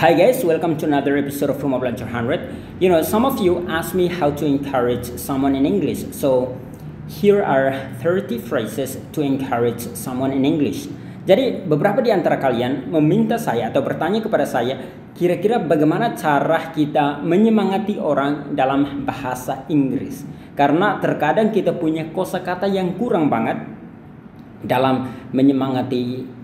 Hi guys, welcome to another episode of Rumah Belajar 100. Some of you asked me how to encourage someone in English. So, here are 30 phrases to encourage someone in English. Jadi, beberapa di antara kalian meminta saya atau bertanya kepada saya, kira-kira bagaimana cara kita menyemangati orang dalam bahasa Inggris. Karena terkadang kita punya kosakata yang kurang banget dalam menyemangati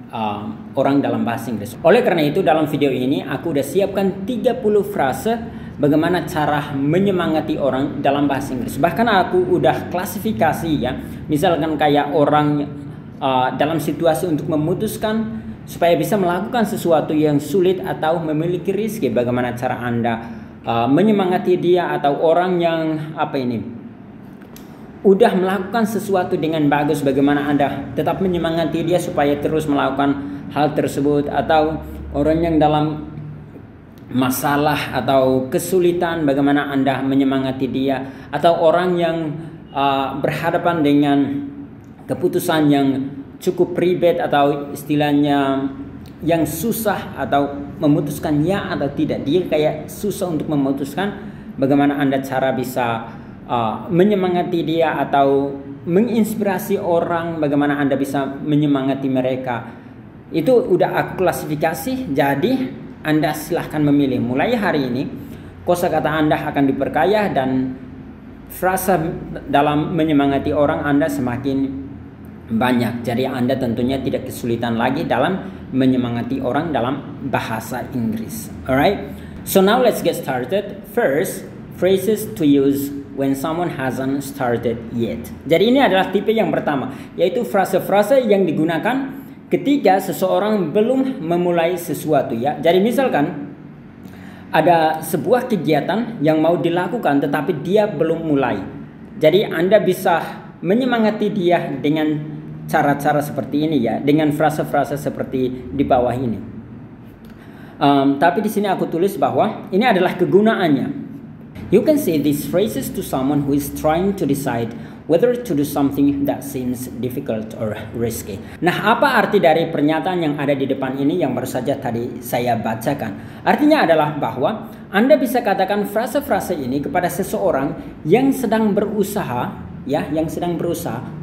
orang dalam bahasa Inggris. Oleh karena itu dalam video ini aku udah siapkan 30 frase bagaimana cara menyemangati orang dalam bahasa Inggris. Bahkan aku udah klasifikasi ya. Misalkan kayak orang dalam situasi untuk memutuskan supaya bisa melakukan sesuatu yang sulit atau memiliki rezeki, bagaimana cara Anda menyemangati dia, atau orang yang udah melakukan sesuatu dengan bagus, bagaimana Anda tetap menyemangati dia supaya terus melakukan hal tersebut, atau orang yang dalam masalah atau kesulitan, bagaimana Anda menyemangati dia, atau orang yang berhadapan dengan keputusan yang cukup ribet atau istilahnya yang susah, atau memutuskan ya atau tidak, dia kayak susah untuk memutuskan, bagaimana Anda cara bisa menyemangati dia atau menginspirasi orang, bagaimana Anda bisa menyemangati mereka. Itu udah aku klasifikasi, jadi Anda silahkan memilih. Mulai hari ini kosakata Anda akan diperkaya dan frasa dalam menyemangati orang Anda semakin banyak. Jadi Anda tentunya tidak kesulitan lagi dalam menyemangati orang dalam bahasa Inggris. Alright, so now let's get started. First, phrases to use when someone hasn't started yet. Jadi ini adalah tipe yang pertama, yaitu frase-frase yang digunakan ketika seseorang belum memulai sesuatu ya. Jadi misalkan ada sebuah kegiatan yang mau dilakukan tetapi dia belum mulai. Jadi Anda bisa menyemangati dia dengan cara-cara seperti ini ya, dengan frase-frase seperti di bawah ini. Tapi di sini aku tulis bahwa ini adalah kegunaannya. You can say these phrases to someone who is trying to decide whether to do something that seems difficult or risky. Nah, apa arti dari pernyataan yang ada di depan ini yang baru saja tadi saya bacakan? Artinya adalah bahwa Anda bisa katakan frase-frase ini kepada seseorang yang sedang berusaha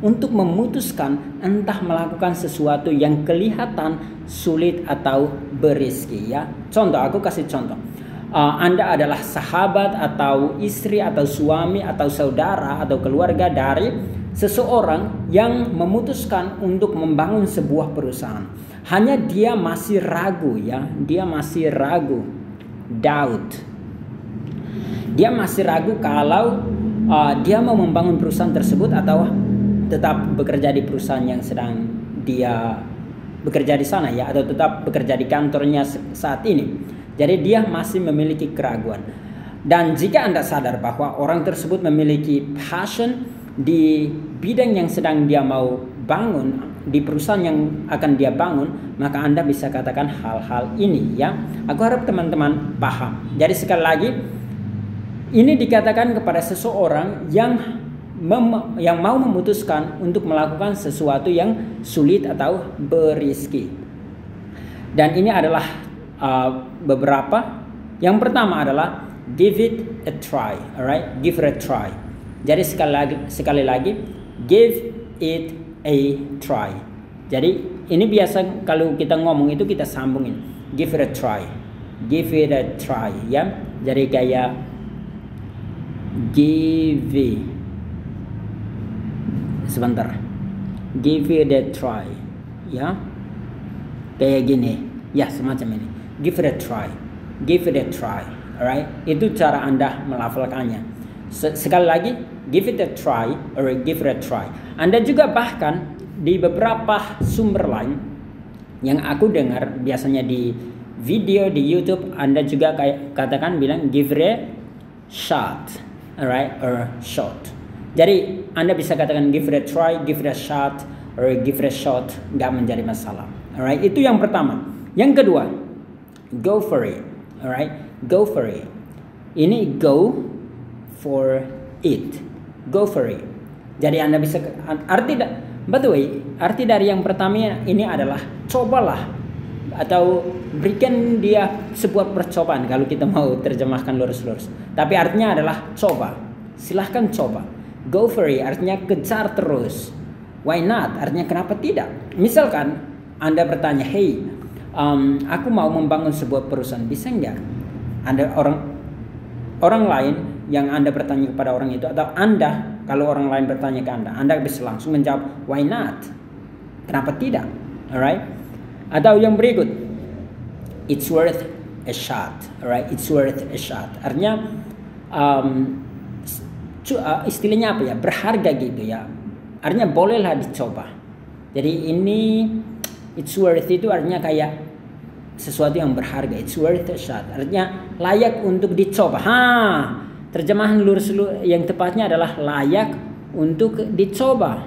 untuk memutuskan entah melakukan sesuatu yang kelihatan sulit atau berisiko ya. Contoh, aku kasih contoh. Anda adalah sahabat atau istri atau suami atau saudara atau keluarga dari seseorang yang memutuskan untuk membangun sebuah perusahaan. Hanya dia masih ragu ya, doubt. Dia masih ragu kalau dia mau membangun perusahaan tersebut atau tetap bekerja di perusahaan yang sedang dia bekerja di sana ya, atau tetap bekerja di kantornya saat ini. Jadi dia masih memiliki keraguan. Dan jika Anda sadar bahwa orang tersebut memiliki passion di bidang yang sedang dia mau bangun, di perusahaan yang akan dia bangun, maka Anda bisa katakan hal-hal ini ya. Aku harap teman-teman paham. Jadi sekali lagi, ini dikatakan kepada seseorang yang mau memutuskan untuk melakukan sesuatu yang sulit atau berisiko. Dan ini adalah beberapa. Yang pertama adalah give it a try, alright? Give it a try. Jadi sekali lagi, give it a try. Jadi ini biasa kalau kita ngomong itu kita sambungin, give it a try, give it a try, ya. Jadi kayak give it a try, ya. Kayak gini, ya semacam ini. Give it a try, alright? Itu cara Anda melafalkannya. Sekali lagi, give it a try or give it a try. Anda juga bahkan di beberapa sumber lain yang aku dengar, biasanya di video di YouTube, Anda juga kayak katakan bilang give it a shot, alright, or shot. Jadi Anda bisa katakan give it a try, give it a shot, or give it a shot, nggak menjadi masalah, alright? Itu yang pertama. Yang kedua, go for it, alright? Go for it. Ini go for it. Go for it. Jadi Anda bisa by the way, arti dari yang pertama ini adalah cobalah atau berikan dia sebuah percobaan kalau kita mau terjemahkan lurus-lurus. Tapi artinya adalah coba. Silahkan coba. Go for it artinya kejar terus. Why not artinya kenapa tidak. Misalkan Anda bertanya, hey, aku mau membangun sebuah perusahaan, bisa nggak? Anda orang lain yang Anda bertanya kepada orang itu, atau Anda kalau orang lain bertanya ke Anda bisa langsung menjawab why not? Kenapa tidak? Alright? Atau yang berikut, it's worth a shot. Alright? It's worth a shot. Artinya istilahnya apa ya? Berharga gitu ya. Artinya bolehlah dicoba. Jadi ini it's worth itu artinya kayak sesuatu yang berharga. It's worth a shot. Artinya layak untuk dicoba. Terjemahan lurus yang tepatnya adalah layak untuk dicoba.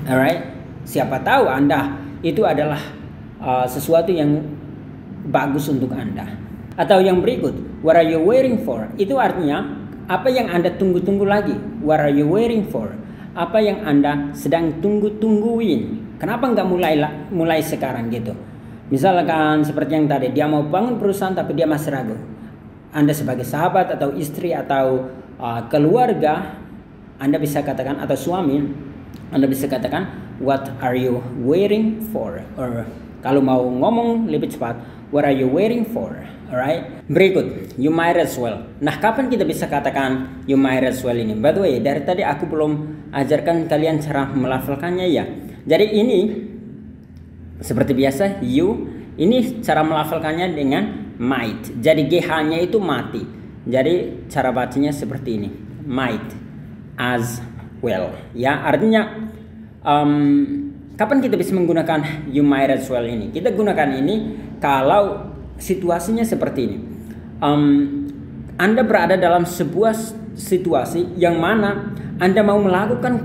Alright? Siapa tahu Anda itu adalah sesuatu yang bagus untuk Anda. Atau yang berikut, what are you waiting for? Itu artinya apa yang Anda tunggu-tunggu lagi? What are you waiting for? Apa yang Anda sedang tunggu-tungguin? Kenapa nggak mulai sekarang gitu? Misalkan seperti yang tadi, dia mau bangun perusahaan tapi dia masih ragu. Anda sebagai sahabat atau istri atau keluarga, Anda bisa katakan, atau suami, Anda bisa katakan, what are you waiting for? Or kalau mau ngomong lebih cepat, what are you waiting for? Alright. Berikut, you might as well. Nah, kapan kita bisa katakan you might as well ini? By the way, dari tadi aku belum ajarkan kalian cara melafalkannya ya. Jadi ini seperti biasa, you ini cara melafalkannya dengan might. Jadi GH-nya itu mati. Jadi cara bacanya seperti ini, might as well. Ya, artinya kapan kita bisa menggunakan you might as well ini? Kita gunakan ini kalau situasinya seperti ini. Anda berada dalam sebuah situasi yang mana Anda mau melakukan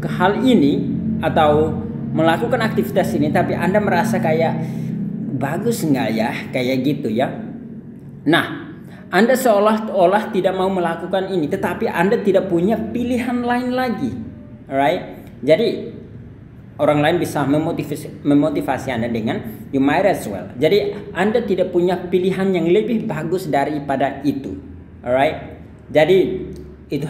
hal ini atau melakukan aktivitas ini, tapi Anda merasa kayak bagus nggak ya, kayak gitu ya. Nah, Anda seolah-olah tidak mau melakukan ini, tetapi Anda tidak punya pilihan lain lagi. Alright? Jadi orang lain bisa memotivasi Anda dengan you might as well. Jadi Anda tidak punya pilihan yang lebih bagus daripada itu. Alright? Jadi itu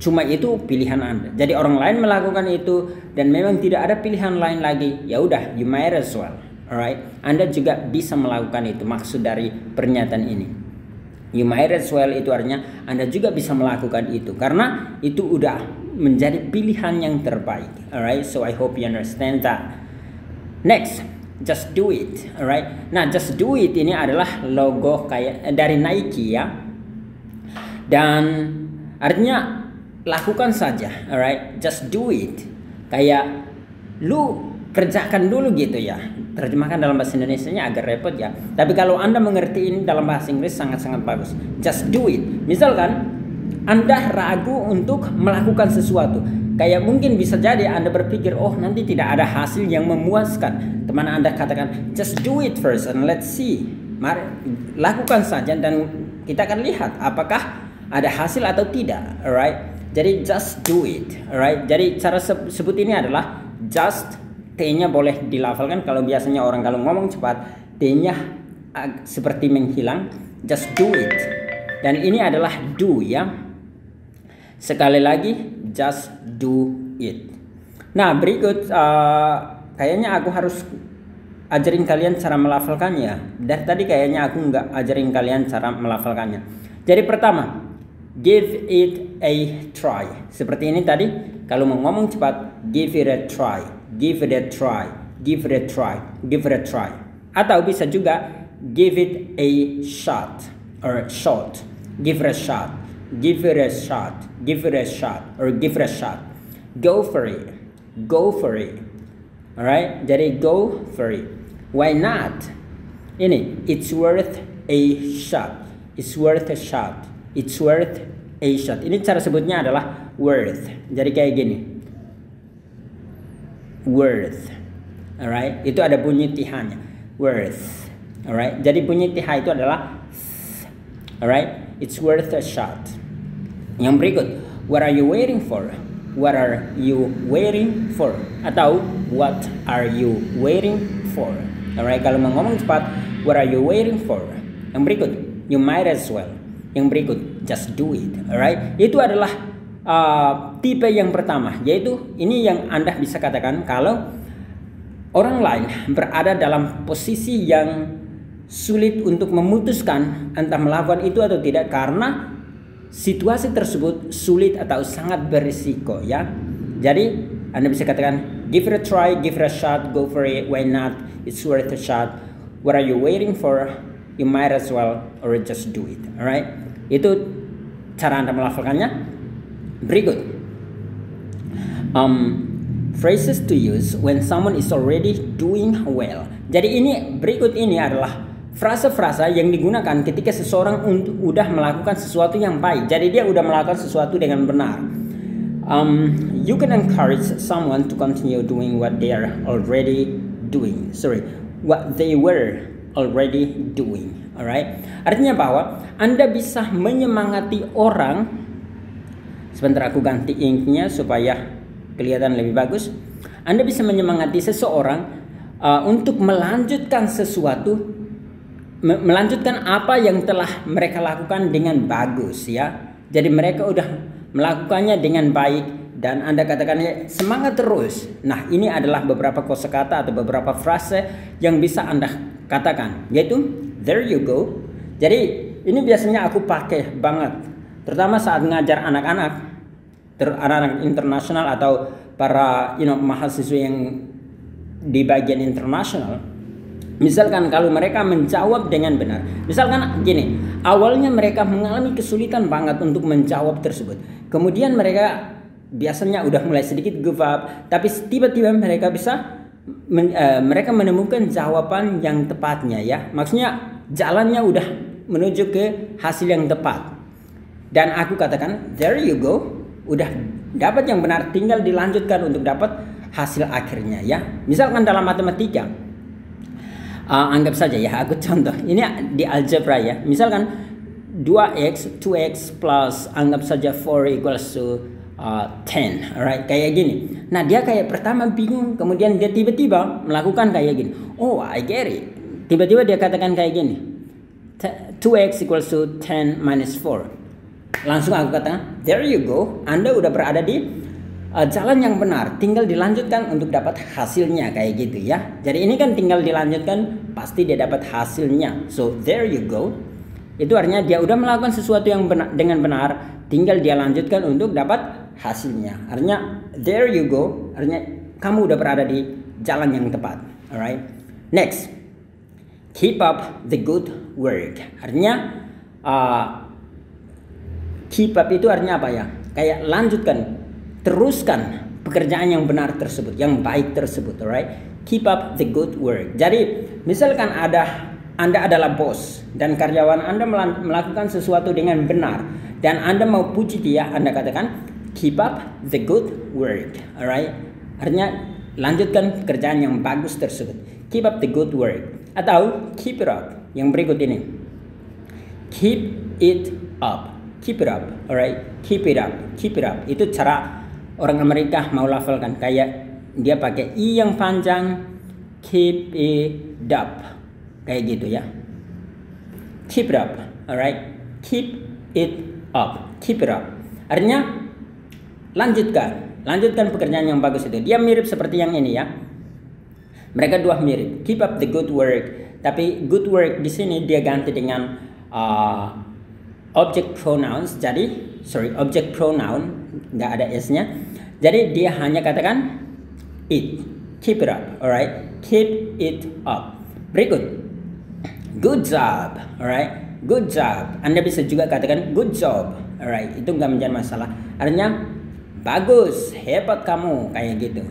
cuma itu pilihan Anda. Jadi orang lain melakukan itu dan memang tidak ada pilihan lain lagi, ya udah you might as well. Alright? Anda juga bisa melakukan itu. Maksud dari pernyataan ini, you might as well itu artinya Anda juga bisa melakukan itu karena itu udah menjadi pilihan yang terbaik. Alright, so I hope you understand that. Next, just do it. Alright, nah just do it ini adalah logo kayak dari Nike ya, dan artinya lakukan saja. Alright, just do it. Kayak lu kerjakan dulu gitu ya. Terjemahkan dalam bahasa Indonesianya agak repot ya. Tapi kalau Anda mengerti ini dalam bahasa Inggris sangat-sangat bagus. Just do it. Misalkan Anda ragu untuk melakukan sesuatu. Kayak mungkin bisa jadi Anda berpikir, oh nanti tidak ada hasil yang memuaskan. Teman Anda katakan, just do it first and let's see. Mari lakukan saja dan kita akan lihat apakah ada hasil atau tidak. Alright. Jadi just do it. Alright. Jadi cara sebut ini adalah just. T-nya boleh dilafalkan. Kalau biasanya orang kalau ngomong cepat, T-nya seperti menghilang. Just do it. Dan ini adalah do ya. Sekali lagi, just do it. Nah, berikut kayaknya aku harus ajarin kalian cara melafalkannya. Dari tadi kayaknya aku nggak ajarin kalian cara melafalkannya. Jadi pertama, give it a try. Seperti ini tadi, kalau mau ngomong cepat, give it a try. Give it a try, give it a try, give it a try. Atau bisa juga give it a shot or shot. Give it a shot, give it a shot, give it a shot, or give it a shot. Go for it, go for it. Alright, jadi go for it. Why not? Ini, it's worth a shot. It's worth a shot. It's worth a shot. Ini cara sebutnya adalah worth. Jadi kayak gini. Worth. Alright, itu ada bunyi tihanya. Worth. Alright, jadi bunyi tiha itu adalah alright, it's worth a shot. Yang berikut, what are you waiting for? What are you waiting for? Atau what are you waiting for? Alright, kalau mau ngomong cepat, what are you waiting for? Yang berikut, you might as well. Yang berikut, just do it. Alright, itu adalah tipe yang pertama, yaitu ini yang Anda bisa katakan kalau orang lain berada dalam posisi yang sulit untuk memutuskan entah melakukan itu atau tidak karena situasi tersebut sulit atau sangat berisiko, ya. Jadi Anda bisa katakan, give it a try, give it a shot, go for it, why not? It's worth a shot. What are you waiting for? You might as well or just do it. Alright? Itu cara Anda melafalkannya. Berikut. Phrases to use when someone is already doing well. Jadi berikut ini adalah frasa-frasa yang digunakan ketika seseorang udah melakukan sesuatu yang baik. Jadi dia udah melakukan sesuatu dengan benar. You can encourage someone to continue doing what they are already doing. What they were already doing. Alright? Artinya bahwa Anda bisa menyemangati orang. Sebentar aku ganti inknya supaya kelihatan lebih bagus. Anda bisa menyemangati seseorang untuk melanjutkan sesuatu, melanjutkan apa yang telah mereka lakukan dengan bagus, ya. Jadi mereka udah melakukannya dengan baik dan Anda katakan semangat terus. Nah, ini adalah beberapa kosakata atau beberapa frase yang bisa Anda katakan, yaitu there you go. Jadi ini biasanya aku pakai banget, terutama saat ngajar anak-anak internasional atau para mahasiswa yang di bagian internasional. Misalkan kalau mereka menjawab dengan benar, misalkan gini, awalnya mereka mengalami kesulitan banget untuk menjawab tersebut. Kemudian mereka biasanya udah mulai sedikit give up, tapi tiba-tiba mereka bisa mereka menemukan jawaban yang tepatnya, ya. Maksudnya jalannya udah menuju ke hasil yang tepat. Dan aku katakan, there you go, udah dapat yang benar, tinggal dilanjutkan untuk dapat hasil akhirnya, ya. Misalkan dalam matematika, anggap saja ya, aku contoh. Ini di algebra, ya. Misalkan 2x plus anggap saja 4 equals to 10, alright, kayak gini. Nah, dia kayak pertama bingung, kemudian dia tiba-tiba melakukan kayak gini. Oh, I get it. Tiba-tiba dia katakan kayak gini. 2x equals to 10 minus 4. Langsung aku katakan, there you go. Anda udah berada di jalan yang benar, tinggal dilanjutkan untuk dapat hasilnya, kayak gitu, ya. Jadi ini kan tinggal dilanjutkan, pasti dia dapat hasilnya. So there you go. Itu artinya dia udah melakukan sesuatu yang benar, dengan benar, tinggal dia lanjutkan untuk dapat hasilnya. Artinya there you go, artinya kamu udah berada di jalan yang tepat. Alright. Next, keep up the good work. Artinya keep up itu artinya apa, ya? Kayak lanjutkan, teruskan pekerjaan yang benar tersebut, yang baik tersebut, alright? Keep up the good work. Jadi, misalkan Anda adalah bos dan karyawan Anda melakukan sesuatu dengan benar dan Anda mau puji dia, Anda katakan keep up the good work, alright? Artinya lanjutkan pekerjaan yang bagus tersebut. Keep up the good work atau keep it up. Yang berikut ini. Keep it up. Keep it up, alright? Keep it up. Keep it up. Itu cara orang Amerika mau lafalkan, kayak dia pakai i yang panjang, keep it up, kayak gitu, ya. Keep it up, alright? Keep it up, keep it up. Artinya lanjutkan pekerjaan yang bagus itu. Dia mirip seperti yang ini, ya. Mereka dua mirip. Keep up the good work, tapi good work di sini dia ganti dengan object pronouns. Jadi object pronoun, nggak ada s-nya. Jadi dia hanya katakan it. Keep it up, alright? Keep it up. Berikut, good job, alright? Good job. Anda bisa juga katakan good job, alright? Itu nggak menjadi masalah. Artinya bagus, hebat kamu, kayak gitu.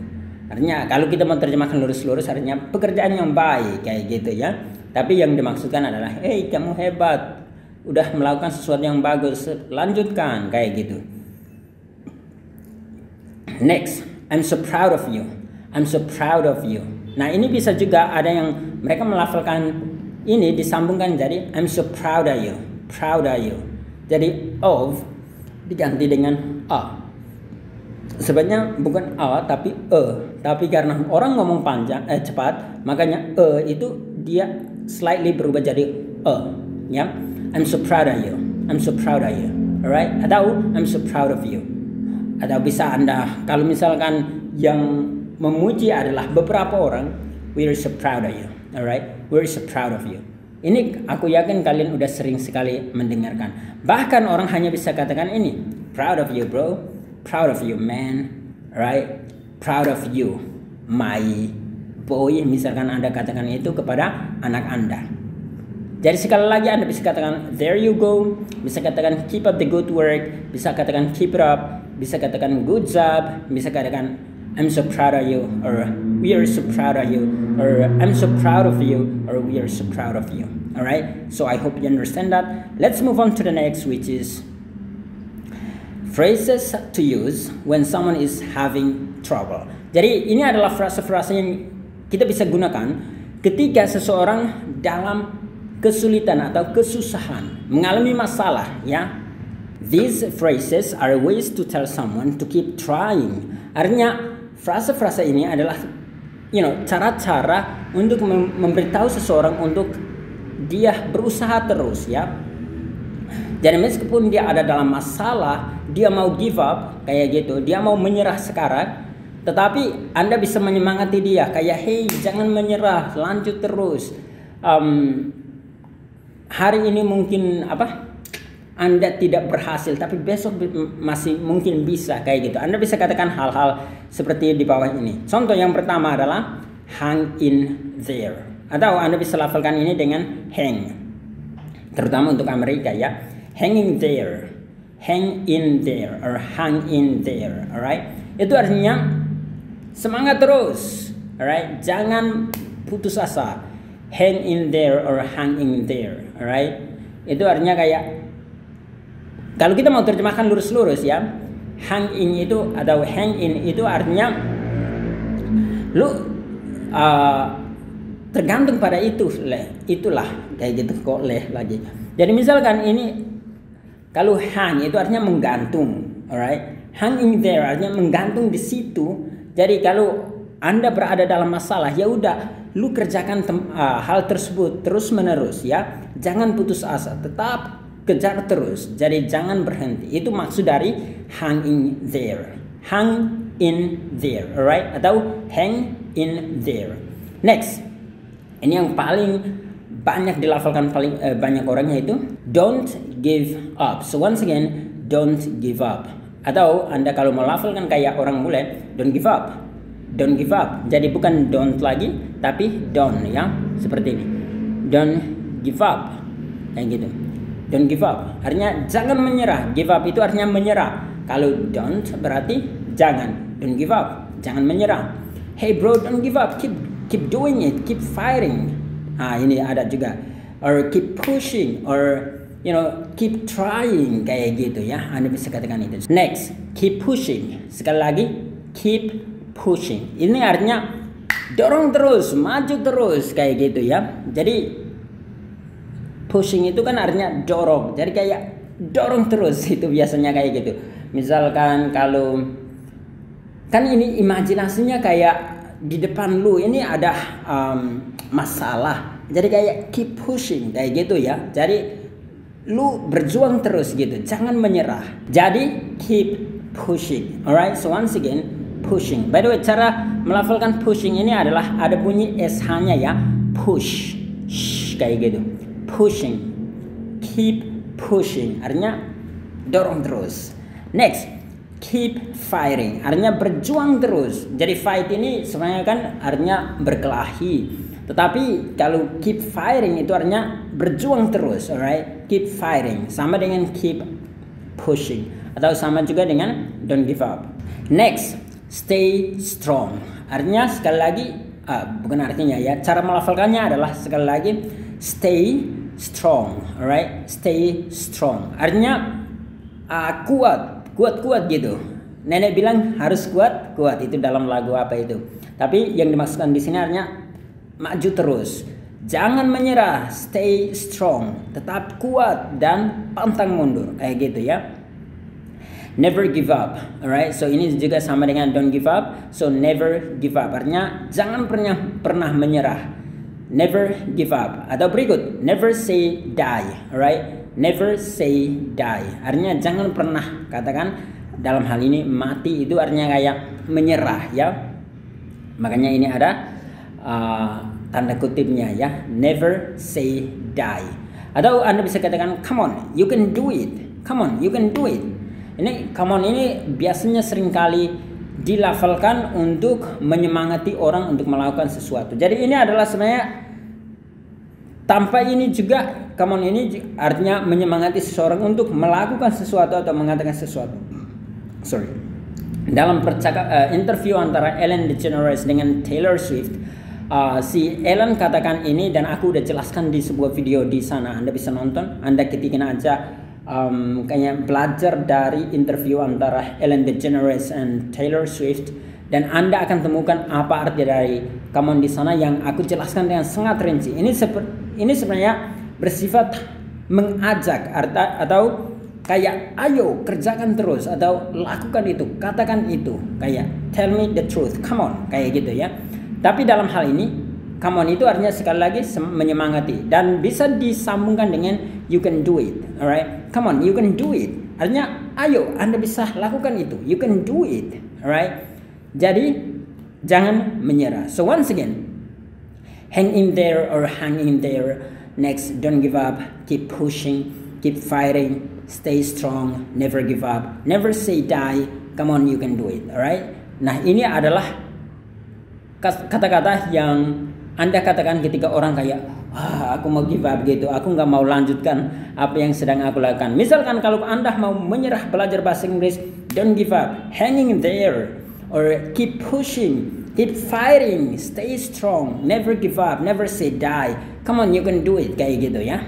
Artinya kalau kita mau terjemahkan lurus-lurus, artinya pekerjaan yang baik, kayak gitu, ya. Tapi yang dimaksudkan adalah, hey, kamu hebat, udah melakukan sesuatu yang bagus, lanjutkan, kayak gitu. Next, I'm so proud of you. I'm so proud of you. Nah, ini bisa juga ada yang mereka melafalkan ini disambungkan jadi I'm so proud of you. Proud of you. Jadi of diganti dengan a. sebenarnya bukan a tapi e, tapi karena orang ngomong panjang cepat, makanya itu dia slightly berubah jadi e, ya. I'm so proud of you. I'm so proud of you. Alright? Atau I'm so proud of you. Atau bisa Anda kalau misalkan yang memuji adalah beberapa orang, we're so proud of you. Alright? We're so proud of you. Ini aku yakin kalian udah sering sekali mendengarkan. Bahkan orang hanya bisa katakan ini, proud of you bro, proud of you man, right? Proud of you my boy. Misalkan Anda katakan itu kepada anak Anda. Jadi sekali lagi Anda bisa katakan there you go, bisa katakan keep up the good work, bisa katakan keep it up, bisa katakan good job, bisa katakan I'm so proud of you, or we are so proud of you, or I'm so proud of you, or we are so proud of you. Alright, so I hope you understand that. Let's move on to the next, which is phrases to use when someone is having trouble. Jadi ini adalah frase-frase yang kita bisa gunakan ketika seseorang dalam kesulitan atau kesusahan, mengalami masalah, ya. These phrases are ways to tell someone to keep trying. Artinya frase-frase ini adalah cara-cara untuk memberitahu seseorang untuk dia berusaha terus, ya. Jadi meskipun dia ada dalam masalah, dia mau give up kayak gitu, dia mau menyerah sekarang, tetapi Anda bisa menyemangati dia kayak hey, jangan menyerah, lanjut terus. Hari ini mungkin Anda tidak berhasil, tapi besok masih mungkin bisa kayak gitu. Anda bisa katakan hal-hal seperti di bawah ini. Contoh yang pertama adalah hang in there. Atau Anda bisa lafalkan ini dengan hang. Terutama untuk Amerika, ya. Hanging there. Hang in there or hang in there. Alright? Itu artinya semangat terus. Alright? Jangan putus asa. Hang in there or hang in there. Alright? Itu artinya kayak kalau kita mau terjemahkan lurus-lurus, ya, hang in itu atau hang in itu artinya lu tergantung pada itulah kayak gitu kok lagi. Jadi misalkan ini kalau hang itu artinya menggantung, alright? Hang in there artinya menggantung di situ. Jadi kalau Anda berada dalam masalah, ya udah, lu kerjakan hal tersebut terus menerus, ya. Jangan putus asa, tetap kejar terus, jadi jangan berhenti. Itu maksud dari hang in there. Hang in there, alright? Atau hang in there. Next, ini yang paling banyak dilafalkan banyak orangnya itu don't give up. So once again, don't give up. Atau Anda kalau mau lafalkan kayak orang bule, don't give up. Don't give up. Jadi bukan don't lagi, tapi don't, ya. Seperti ini. Don't give up. Kayak gitu. Don't give up. Artinya jangan menyerah. Give up itu artinya menyerah. Kalau don't berarti jangan. Don't give up. Jangan menyerah. Hey bro, don't give up. Keep doing it. Keep fighting. Ini ada juga. Or keep pushing. Or keep trying. Kayak gitu, ya. Anda bisa katakan itu. Next, keep pushing. Sekali lagi, keep pushing. Ini artinya dorong terus, maju terus. Kayak gitu, ya. Jadi pushing itu kan artinya dorong. Jadi kayak dorong terus itu biasanya kayak gitu. Misalkan kalau kan ini imajinasinya kayak di depan lu ini ada masalah. Jadi kayak keep pushing kayak gitu, ya. Jadi lu berjuang terus gitu. Jangan menyerah. Jadi keep pushing. Alright, so once again pushing. By the way, cara melafalkan pushing ini adalah ada bunyi SH-nya, ya. Push. Kayak gitu. Pushing, keep pushing, artinya dorong terus. Next, keep fighting, artinya berjuang terus. Jadi fight ini sebenarnya kan artinya berkelahi, tetapi kalau keep fighting itu artinya berjuang terus, alright? Keep fighting sama dengan keep pushing atau sama juga dengan don't give up. Next, stay strong, artinya sekali lagi bukan artinya, ya. Cara melafalkannya adalah sekali lagi stay strong, alright? Stay strong. Artinya kuat gitu. Nenek bilang harus kuat. Itu dalam lagu apa itu. Tapi yang dimaksudkan di sini artinya maju terus. Jangan menyerah, stay strong. Tetap kuat dan pantang mundur, kayak gitu, ya. Never give up, alright? So ini juga sama dengan don't give up. So never give up artinya jangan pernah menyerah. Never give up. Atau berikut, never say die, alright? Never say die artinya jangan pernah katakan dalam hal ini mati, itu artinya kayak menyerah ya. Makanya ini ada tanda kutipnya ya, never say die. Atau Anda bisa katakan come on, you can do it. Come on, you can do it. Ini come on ini biasanya seringkali dilafalkan untuk menyemangati orang untuk melakukan sesuatu. Jadi ini adalah sebenarnya tanpa ini juga come on ini artinya menyemangati seseorang untuk melakukan sesuatu atau mengatakan sesuatu. Dalam interview antara Ellen DeGeneres dengan Taylor Swift, si Ellen katakan ini dan aku udah jelaskan di sebuah video di sana. Anda bisa nonton, Anda ketikin aja kayak belajar dari interview antara Ellen DeGeneres and Taylor Swift, dan Anda akan temukan apa arti dari come on di sana yang aku jelaskan dengan sangat rinci. Ini sebenarnya bersifat mengajak atau kayak ayo kerjakan terus atau lakukan itu, katakan itu, kayak tell me the truth, come on, kayak gitu ya. Tapi dalam hal ini come on itu artinya sekali lagi menyemangati dan bisa disambungkan dengan you can do it, alright? Come on, you can do it. Artinya ayo Anda bisa lakukan itu, you can do it, alright? Jadi jangan menyerah. So once again, hang in there or hang in there. Next, don't give up, keep pushing, keep fighting, stay strong, never give up, never say die. Come on, you can do it, alright? Nah, ini adalah kata-kata yang Anda katakan ketika orang kayak aku mau give up gitu, aku nggak mau lanjutkan apa yang sedang aku lakukan. Misalkan kalau Anda mau menyerah belajar bahasa Inggris, don't give up, hanging there, or keep pushing, keep fighting, stay strong, never give up, never say die. Come on, you can do it, kayak gitu ya.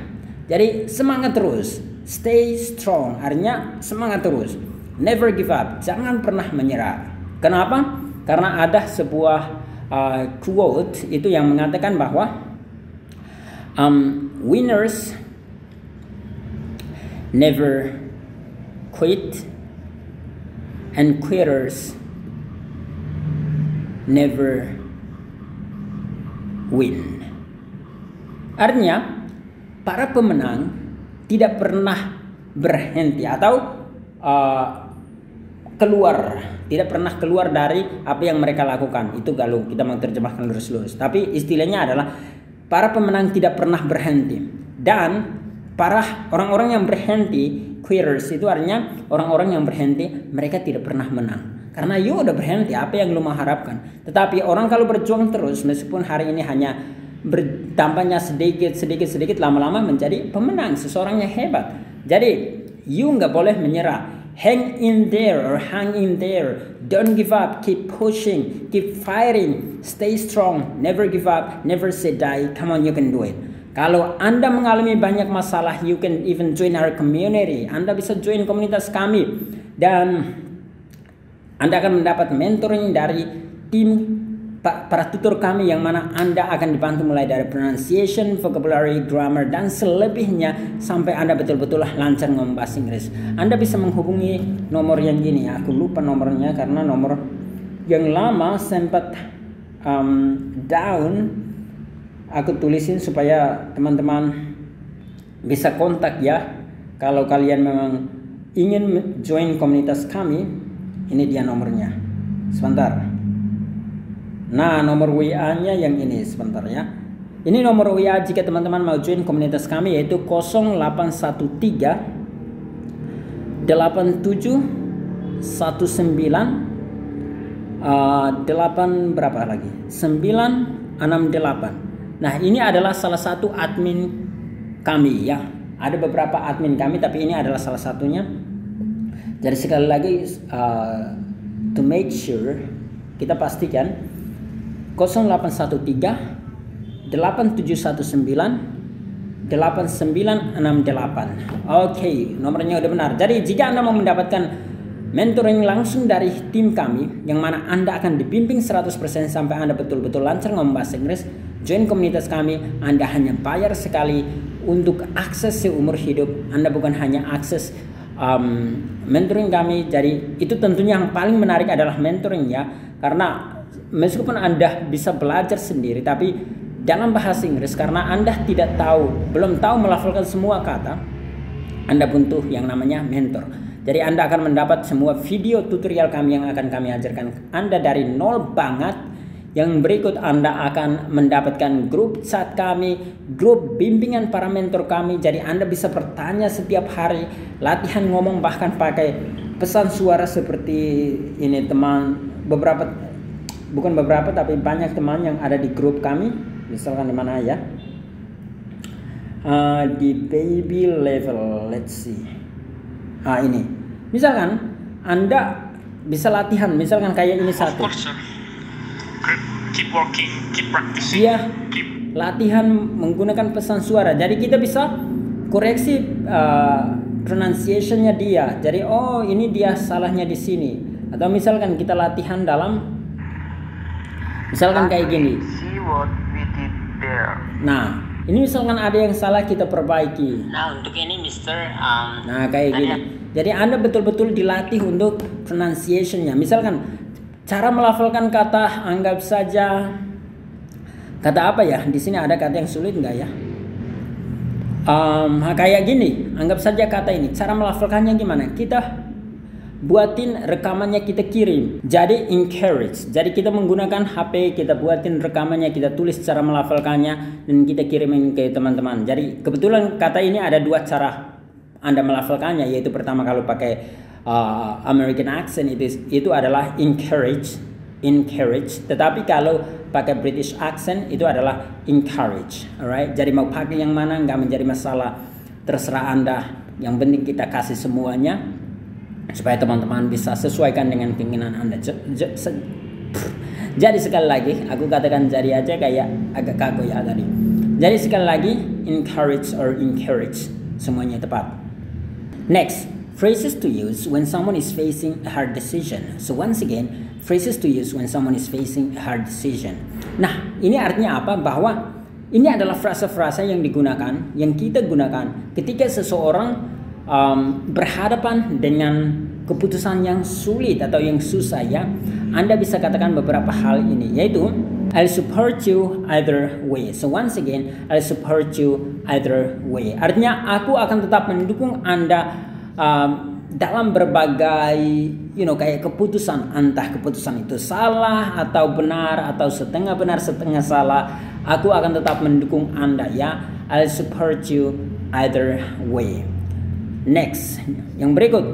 Jadi semangat terus, stay strong, artinya semangat terus, never give up, jangan pernah menyerah. Kenapa? Karena ada sebuah quote itu yang mengatakan bahwa winners never quit and quitters never win. Artinya para pemenang tidak pernah berhenti atau tidak pernah keluar dari apa yang mereka lakukan. Itu kalau kita mau terjemahkan lurus-lurus. Tapi istilahnya adalah para pemenang tidak pernah berhenti. Dan para orang-orang yang berhenti, quitters, itu artinya orang-orang yang berhenti, mereka tidak pernah menang. Karena you udah berhenti, apa yang lu mengharapkan? Tetapi orang kalau berjuang terus, meskipun hari ini hanya bertambahnya sedikit, lama-lama menjadi pemenang, seseorang yang hebat. Jadi you nggak boleh menyerah. Hang in there or hang in there. Don't give up. Keep pushing. Keep fighting. Stay strong. Never give up. Never say die. Come on, you can do it. Kalau Anda mengalami banyak masalah, you can even join our community. Anda bisa join komunitas kami. Dan Anda akan mendapat mentoring dari tim para tutor kami yang mana Anda akan dibantu mulai dari pronunciation, vocabulary, grammar, dan selebihnya sampai Anda betul-betul lancar ngomong bahasa Inggris. Anda bisa menghubungi nomor yang gini. Aku lupa nomornya karena nomor yang lama sempat down. Aku tulisin supaya teman-teman bisa kontak ya. Kalau kalian memang ingin join komunitas kami, ini dia nomornya. Sebentar. Nah, nomor WA-nya yang ini, sebentar ya. Ini nomor WA jika teman-teman mau join komunitas kami, yaitu 0813 8719 8 berapa lagi? 968. Nah, ini adalah salah satu admin kami ya. Ada beberapa admin kami, tapi ini adalah salah satunya. Jadi sekali lagi to make sure, kita pastikan 0813 8719 8968. Oke, nomornya udah benar. Jadi jika Anda mau mendapatkan mentoring langsung dari tim kami, yang mana Anda akan dibimbing 100% sampai Anda betul-betul lancar ngomong bahasa Inggris, join komunitas kami. Anda hanya bayar sekali untuk akses seumur hidup. Anda bukan hanya akses mentoring kami. Jadi itu tentunya yang paling menarik adalah mentoring ya, karena meskipun Anda bisa belajar sendiri, tapi dalam bahasa Inggris karena Anda belum tahu melafalkan semua kata, Anda butuh yang namanya mentor. Jadi Anda akan mendapat semua video tutorial kami yang akan kami ajarkan Anda dari nol banget. Yang berikut Anda akan mendapatkan grup chat kami, grup bimbingan para mentor kami. Jadi Anda bisa bertanya setiap hari, latihan ngomong bahkan pakai pesan suara seperti ini teman. Bukan beberapa tapi banyak teman yang ada di grup kami. Misalkan di mana ya? Di baby level, let's see. Ini. Misalkan Anda bisa latihan, misalkan kayak ini satu. Keep working, keep practicing. Dia latihan menggunakan pesan suara. Jadi kita bisa koreksi pronunciation-nya dia. Jadi oh ini dia salahnya di sini. Atau misalkan kita latihan dalam misalkan kayak gini. See what we did there. Nah, ini misalkan ada yang salah kita perbaiki. Nah, untuk ini Mister Nah, kayak gini. Jadi Anda betul-betul dilatih untuk pronunciation-nya. Misalkan cara melafalkan kata, anggap saja kata apa ya? Di sini ada kata yang sulit nggak ya? Kayak gini, anggap saja kata ini. Cara melafalkannya gimana? Kita buatin rekamannya, kita kirim. Jadi encourage. Jadi kita menggunakan HP, kita buatin rekamannya, kita tulis cara melafalkannya dan kita kirimin ke teman-teman. Jadi kebetulan kata ini ada dua cara Anda melafalkannya, yaitu pertama kalau pakai American accent itu adalah encourage. Tetapi kalau pakai British accent itu adalah encourage. Alright. Jadi mau pakai yang mana nggak menjadi masalah, terserah Anda. Yang penting kita kasih semuanya supaya teman-teman bisa sesuaikan dengan keinginan Anda. Jadi sekali lagi aku katakan jadi aja kayak agak kaku ya tadi. Jadi sekali lagi encourage, semuanya tepat. Next, phrases to use when someone is facing a hard decision. So once again, phrases to use when someone is facing a hard decision. Nah, ini artinya apa? Bahwa ini adalah frasa-frasa yang digunakan, yang kita gunakan ketika seseorang berhadapan dengan keputusan yang sulit atau yang susah ya. Anda bisa katakan beberapa hal ini, yaitu I'll support you either way. So once again, I'll support you either way. Artinya aku akan tetap mendukung Anda dalam berbagai kayak keputusan, entah keputusan itu salah atau benar atau setengah benar setengah salah, aku akan tetap mendukung Anda ya. I'll support you either way. Next, yang berikut,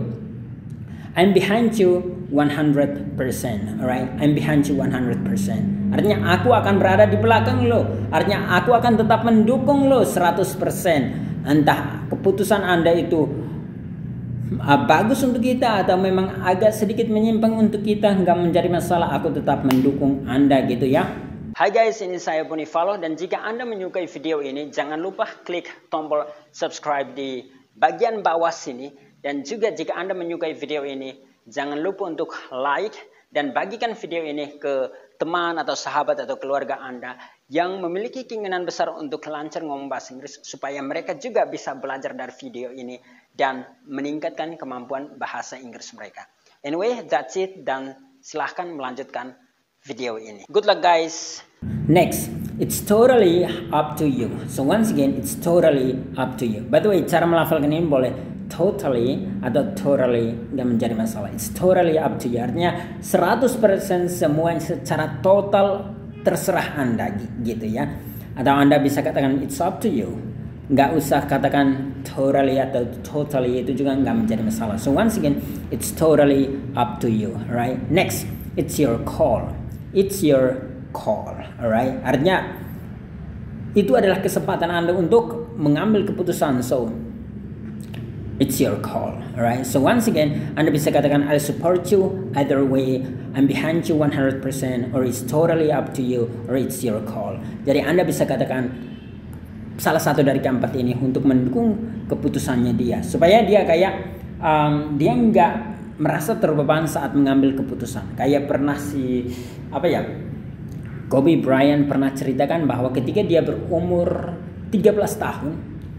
I'm behind you 100%. Alright, I'm behind you 100%. Artinya aku akan berada di belakang lo. Artinya aku akan tetap mendukung lo 100%. Entah keputusan Anda itu bagus untuk kita atau memang agak sedikit menyimpang untuk kita, nggak menjadi masalah, aku tetap mendukung Anda gitu ya. Hai guys, ini saya Bonifalo, dan jika Anda menyukai video ini jangan lupa klik tombol subscribe di bagian bawah sini, dan juga jika Anda menyukai video ini jangan lupa untuk like dan bagikan video ini ke teman atau sahabat atau keluarga Anda yang memiliki keinginan besar untuk lancar ngomong bahasa Inggris, supaya mereka juga bisa belajar dari video ini dan meningkatkan kemampuan bahasa Inggris mereka. Anyway, that's it, dan silahkan melanjutkan video ini. Good luck guys. Next, it's totally up to you. So once again, it's totally up to you. By the way, cara melafalkan ini boleh totally atau totally, nggak menjadi masalah. It's totally up to you. Artinya 100% semua secara total terserah Anda gitu ya. Atau Anda bisa katakan it's up to you. Nggak usah katakan totally atau totally, itu juga nggak menjadi masalah. So once again, it's totally up to you, right? Next, it's your call. It's your call, alright? Artinya itu adalah kesempatan Anda untuk mengambil keputusan. So it's your call, alright? So once again, Anda bisa katakan I'll support you either way, I'm behind you 100%, or it's totally up to you, or it's your call. Jadi Anda bisa katakan salah satu dari keempat ini untuk mendukung keputusannya dia, supaya dia kayak dia nggak merasa terbeban saat mengambil keputusan. Kayak pernah Kobe Bryant pernah ceritakan bahwa ketika dia berumur 13 tahun,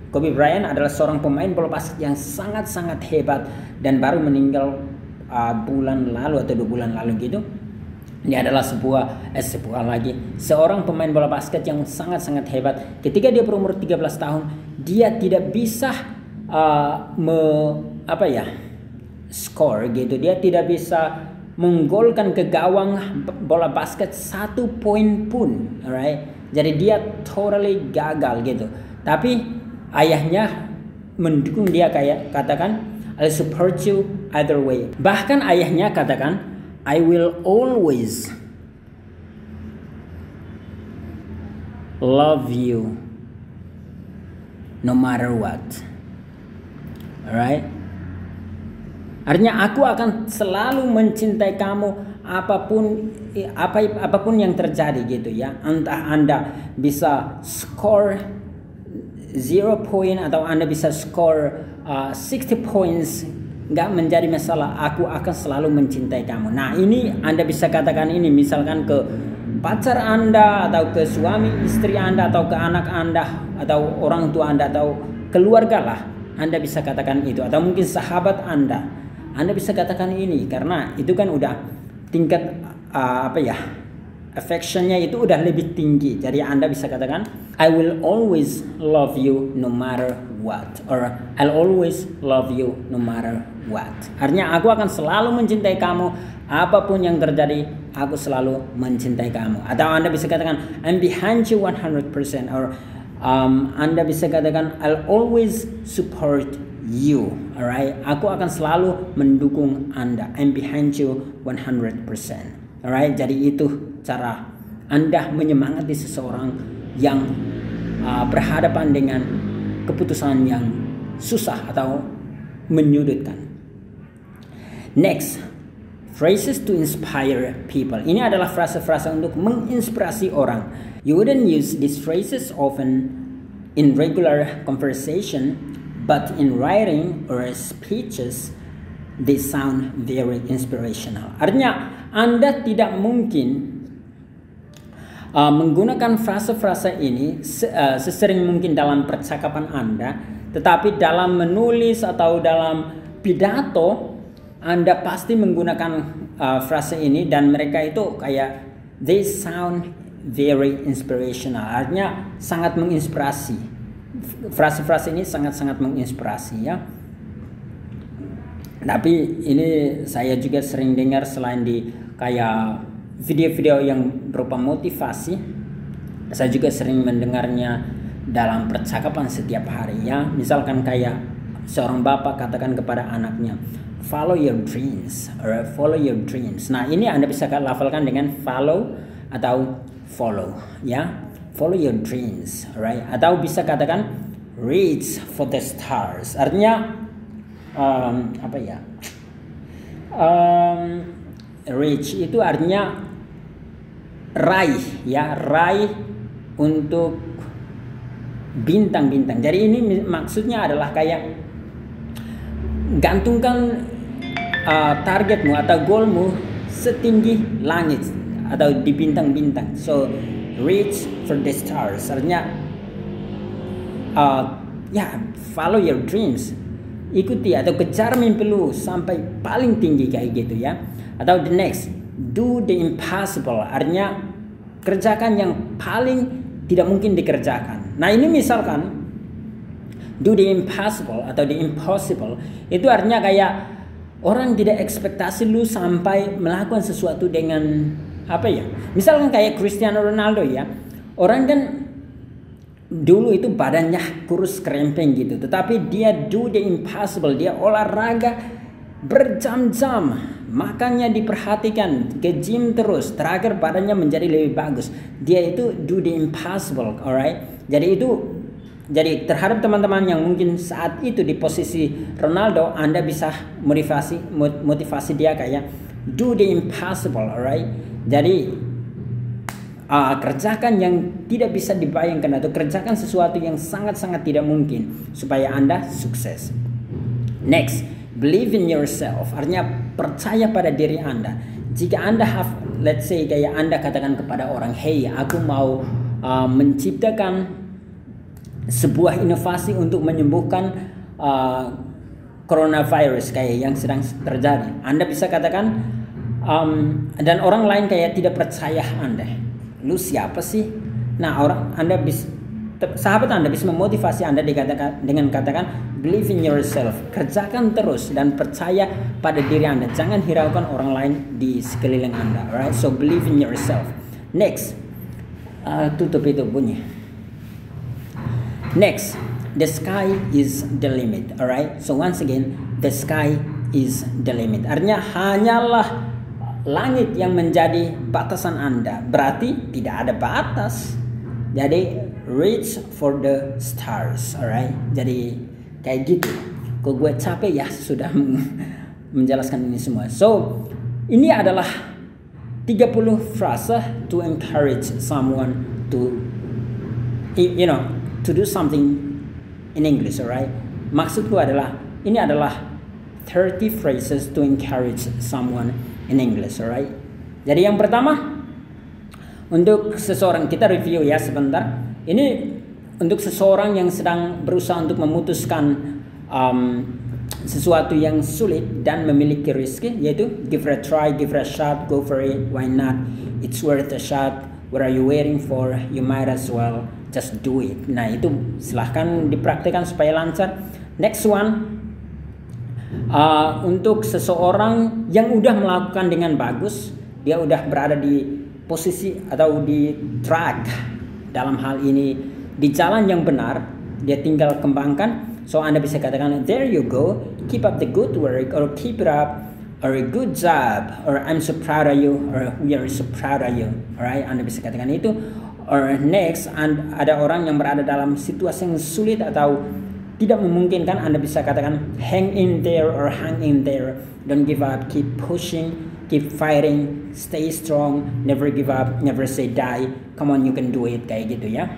Kobe Bryant adalah seorang pemain bola basket yang sangat-sangat hebat dan baru meninggal bulan lalu atau 2 bulan lalu gitu. Dia adalah seorang pemain bola basket yang sangat-sangat hebat. Ketika dia berumur 13 tahun, dia tidak bisa skor gitu. Dia tidak bisa menggolkan ke gawang bola basket 1 poin pun, alright? Jadi dia totally gagal gitu. Tapi ayahnya mendukung dia, kayak katakan, I'll support you either way. Bahkan ayahnya katakan, I will always love you no matter what. Alright? Artinya aku akan selalu mencintai kamu apapun yang terjadi gitu ya. Entah Anda bisa skor 0 poin atau Anda bisa skor 60 points, nggak menjadi masalah. Aku akan selalu mencintai kamu. Nah, ini Anda bisa katakan ini misalkan ke pacar Anda atau ke suami istri Anda atau ke anak Anda atau orang tua Anda atau keluarga lah. Anda bisa katakan itu, atau mungkin sahabat Anda. Anda bisa katakan ini karena itu kan udah tingkat affectionnya itu udah lebih tinggi. Jadi Anda bisa katakan, I will always love you no matter what, or I'll always love you no matter what. Artinya aku akan selalu mencintai kamu apapun yang terjadi. Aku selalu mencintai kamu. Atau Anda bisa katakan, I'm behind you 100%, or Anda bisa katakan, I'll always support you, alright? Aku akan selalu mendukung Anda. I'm behind you 100%, alright? Jadi itu cara Anda menyemangati seseorang yang berhadapan dengan keputusan yang susah atau menyudutkan. Next, phrases to inspire people. Ini adalah frase-frase untuk menginspirasi orang. You wouldn't use these phrases often in regular conversation, but in writing or speeches, they sound very inspirational. Artinya, Anda tidak mungkin menggunakan frase-frase ini sesering mungkin dalam percakapan Anda, tetapi dalam menulis atau dalam pidato, Anda pasti menggunakan frase ini dan mereka itu kayak they sound very inspirational. Artinya sangat menginspirasi. Frase-frase ini sangat-sangat menginspirasi ya. Tapi ini saya juga sering dengar selain di kayak video-video yang berupa motivasi, saya juga sering mendengarnya dalam percakapan setiap hari ya. Misalkan kayak seorang bapak katakan kepada anaknya, follow your dreams, or follow your dreams. Nah, ini Anda bisa lafalkan dengan follow atau follow ya. Follow your dreams, alright? Atau bisa katakan reach for the stars. Artinya reach itu artinya raih ya, raih untuk bintang-bintang. Jadi ini maksudnya adalah kayak gantungkan targetmu atau goalmu setinggi langit atau di bintang-bintang. So reach for the stars. Artinya follow your dreams. Ikuti atau kejar mimpi lu sampai paling tinggi kayak gitu ya. Atau the next, do the impossible. Artinya kerjakan yang paling tidak mungkin dikerjakan. Nah, ini misalkan do the impossible atau the impossible, itu artinya kayak orang tidak ekspektasi lu sampai melakukan sesuatu dengan misalkan kayak Cristiano Ronaldo ya. Orang kan dulu itu badannya kurus kerempeng gitu, tetapi dia do the impossible. Dia olahraga berjam-jam, makannya diperhatikan, ke gym terus, terakhir badannya menjadi lebih bagus. Dia itu do the impossible, alright? Jadi terhadap teman-teman yang mungkin saat itu di posisi Ronaldo, Anda bisa motivasi dia kayak do the impossible, alright? Jadi kerjakan yang tidak bisa dibayangkan atau kerjakan sesuatu yang sangat-sangat tidak mungkin supaya Anda sukses. Next, believe in yourself. Artinya percaya pada diri Anda. Jika Anda let's say kayak Anda katakan kepada orang, hey, aku mau menciptakan sebuah inovasi untuk menyembuhkan coronavirus kayak yang sedang terjadi. Anda bisa katakan dan orang lain kayak tidak percaya Anda. Lu siapa sih? Nah, sahabat Anda bisa memotivasi Anda dengan katakan believe in yourself. Kerjakan terus dan percaya pada diri Anda. Jangan hiraukan orang lain di sekeliling Anda. Alright? So believe in yourself. Next. Tutup itu bunyi. Next. The sky is the limit, alright? So once again, the sky is the limit. Artinya hanyalah langit yang menjadi batasan Anda. Berarti tidak ada batas. Jadi reach for the stars, alright? Jadi kayak gitu. Kok gue capek ya sudah menjelaskan ini semua. So ini adalah 30 frase to encourage someone to to do something in English, alright? Maksudku adalah ini adalah 30 phrases to encourage someone in English, alright? Jadi yang pertama untuk seseorang, kita review ya sebentar. Ini untuk seseorang yang sedang berusaha untuk memutuskan sesuatu yang sulit dan memiliki rezeki, yaitu give it a try, give it a shot, go for it, why not? It's worth a shot. What are you waiting for? You might as well just do it. Nah, itu silahkan dipraktikkan supaya lancar. Next one, untuk seseorang yang udah melakukan dengan bagus, dia udah berada di posisi atau di track, dalam hal ini di jalan yang benar, dia tinggal kembangkan. So Anda bisa katakan there you go, keep up the good work, or keep it up, or a good job, or I'm so proud of you, or we are so proud of you. Alright, Anda bisa katakan itu. Or next, ada orang yang berada dalam situasi yang sulit atau tidak memungkinkan, Anda bisa katakan hang in there or hang in there. Don't give up, keep pushing, keep fighting, stay strong, never give up, never say die. Come on, you can do it, kayak gitu ya.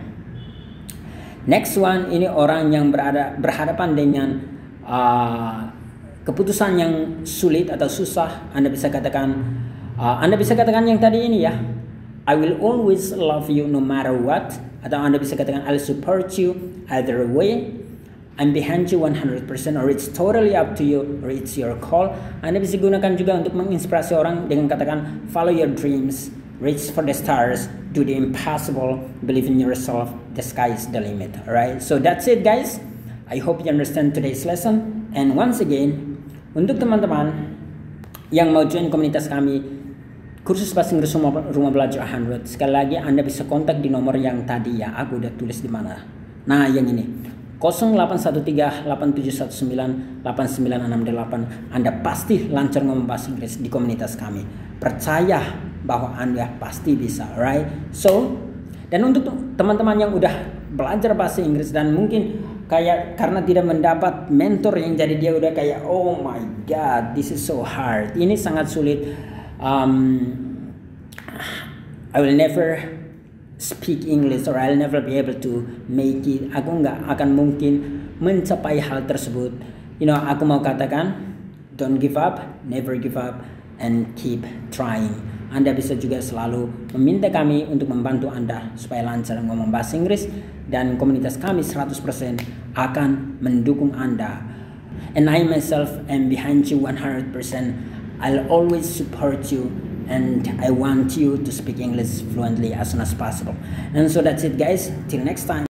Next one, ini orang yang berhadapan dengan keputusan yang sulit atau susah. Anda bisa katakan yang tadi ini ya. I will always love you no matter what. Atau Anda bisa katakan I'll support you either way. I'm behind you 100%, or it's totally up to you, or it's your call. Anda bisa gunakan juga untuk menginspirasi orang dengan katakan follow your dreams, reach for the stars, do the impossible, believe in yourself, the sky is the limit. Alright, so that's it guys. I hope you understand today's lesson. And once again, untuk teman-teman yang mau join komunitas kami kursus bahasa Inggris Rumah Belajar 100, sekali lagi Anda bisa kontak di nomor yang tadi ya, aku udah tulis di mana. Nah, yang ini 0813-8719-8968. Anda pasti lancar ngomong bahasa Inggris di komunitas kami. Percaya bahwa Anda pasti bisa, right? So, dan untuk teman-teman yang udah belajar bahasa Inggris dan mungkin kayak karena tidak mendapat mentor yang jadi dia udah kayak oh my god, this is so hard. Ini sangat sulit. I will never speak English, or I'll never be able to make it. Aku nggak akan mungkin mencapai hal tersebut. Aku mau katakan don't give up, never give up, and keep trying. Anda bisa juga selalu meminta kami untuk membantu Anda supaya lancar ngomong bahasa Inggris, dan komunitas kami 100% akan mendukung Anda. And I myself am behind you 100%. I'll always support you, and I want you to speak English fluently as soon as possible. And so that's it guys, till next time.